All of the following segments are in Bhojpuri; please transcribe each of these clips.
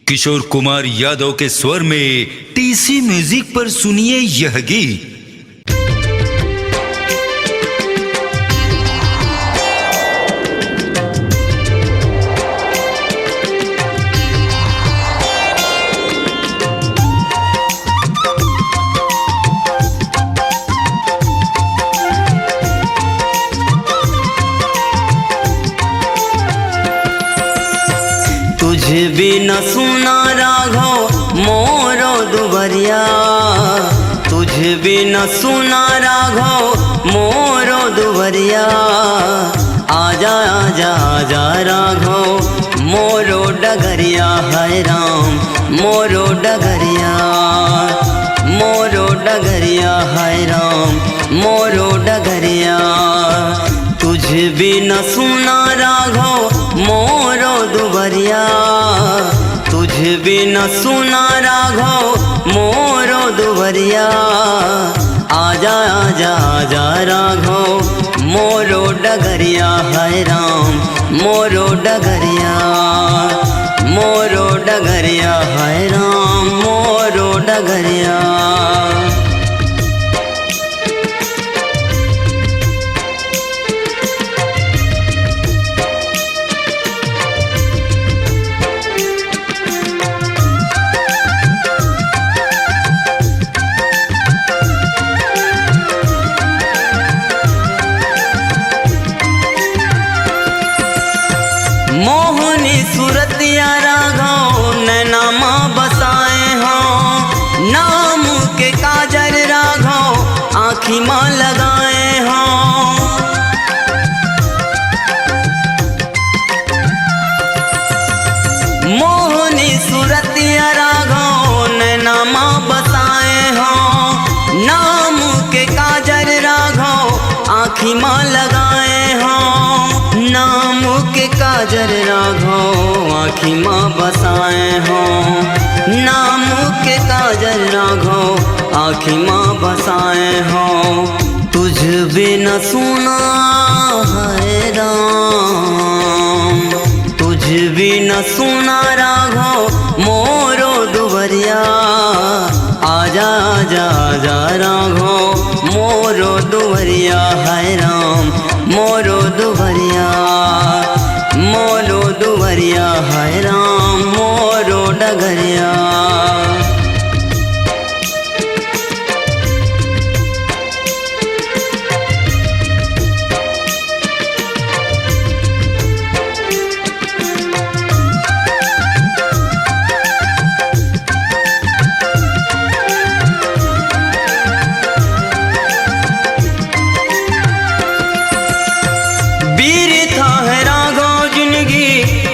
किशोर कुमार यादव के स्वर में टीसी म्यूजिक पर सुनिए यह गीत। तुझे भी न सुना राघव मोरो दुबरिया, तुझे भी न सुना राघव मोरो दुबरिया। आजा आजा आजा राघव मोरो डगरिया, है राम मोरो डगरिया, मोरो डगरिया, है राम मोरो डगरिया। तुझे भी न सुना राघव मोरो दुबरिया, तुझे भी न सुना राघव मोरो दुबरिया। आजा आजा आजा राघव मोरो डगरिया, है राम मोरो डगरिया, मोरो डगरिया, है राम मोरो डगरिया। मोहनी सूरतिया राघव नैनामा बसाए हों, नाम के काजर राघव आँखी माँ लगाए हों। मोहनी सूरतिया राघव नैनामा बसाए हों, नाम के काजर राघव आँखी माँ लगाए हों। नाम के काजर राघव आँखी माँ बसाए हों, नाम के काजर राघव आँखी माँ बसाए हों। तुझ बिन सुना है राम, तुझ बिन सुना राघव मोरो दुबरिया। आजा आजा आजा राघव मोरो दुबरिया, है राम मोरो दुबरिया, मोरो दुबरिया, है राम मोरो डगरिया।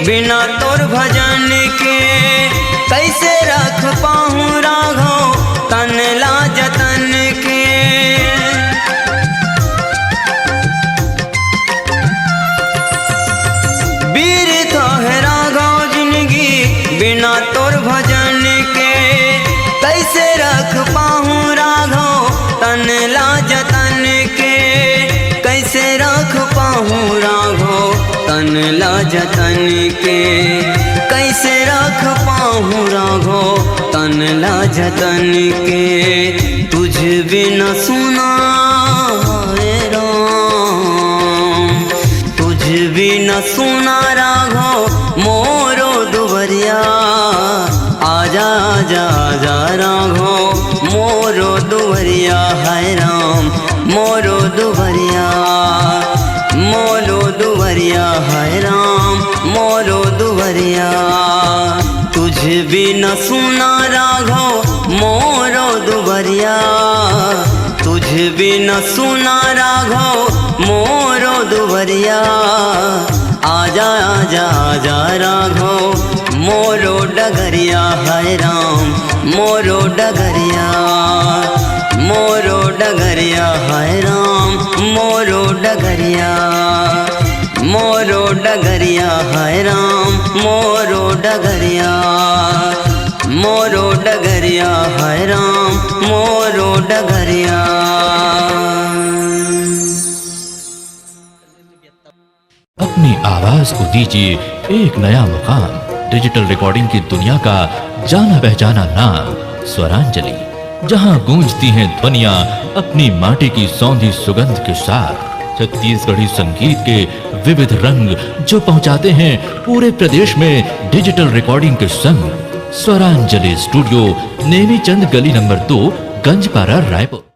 बिना तोर भजन के कैसे रख पाऊँ राघव तन ला जतन के। वीर तो है राघव जिंदगी बिना तोर भजन के, कैसे रख पाऊँ राघव तन ला जतन के। कैसे रख पाऊँ राघव तन ला जतन के, कैसे रख पाऊँ राघव तन ला जतन के। तुझ बिन सुना है राम, तुझ बिन सुना राघव मोरो दुबरिया। आजा आजा आजा राघव मोरो दुबरिया, है राम मोरो दुबरिया, मोरो दुबरिया, है राम मोरो दुबरिया। तुझ बिन सुना राघव मोरो दुबरिया, तुझ बिन सुना राघव मोरो दुबरिया। आजा आजा आजा राघव मोरो डगरिया, है राम मोरो डगरिया, मोरो डगरिया, है राम मोरो डगरिया, मोरो डगरिया, है राम मोरो डगरिया, मोरो डगरिया, है राम मोरो डगरिया। अपनी आवाज को दीजिए एक नया मुकाम। डिजिटल रिकॉर्डिंग की दुनिया का जाना पहचाना नाम स्वरांजलि, जहां गूंजती हैं ध्वनियां अपनी माटी की सौंधी सुगंध के साथ। छत्तीसगढ़ी संगीत के विविध रंग जो पहुंचाते हैं पूरे प्रदेश में डिजिटल रिकॉर्डिंग के संग। स्वरांजलि स्टूडियो, नेमीचंद गली नंबर 2, गंजपारा, रायपुर।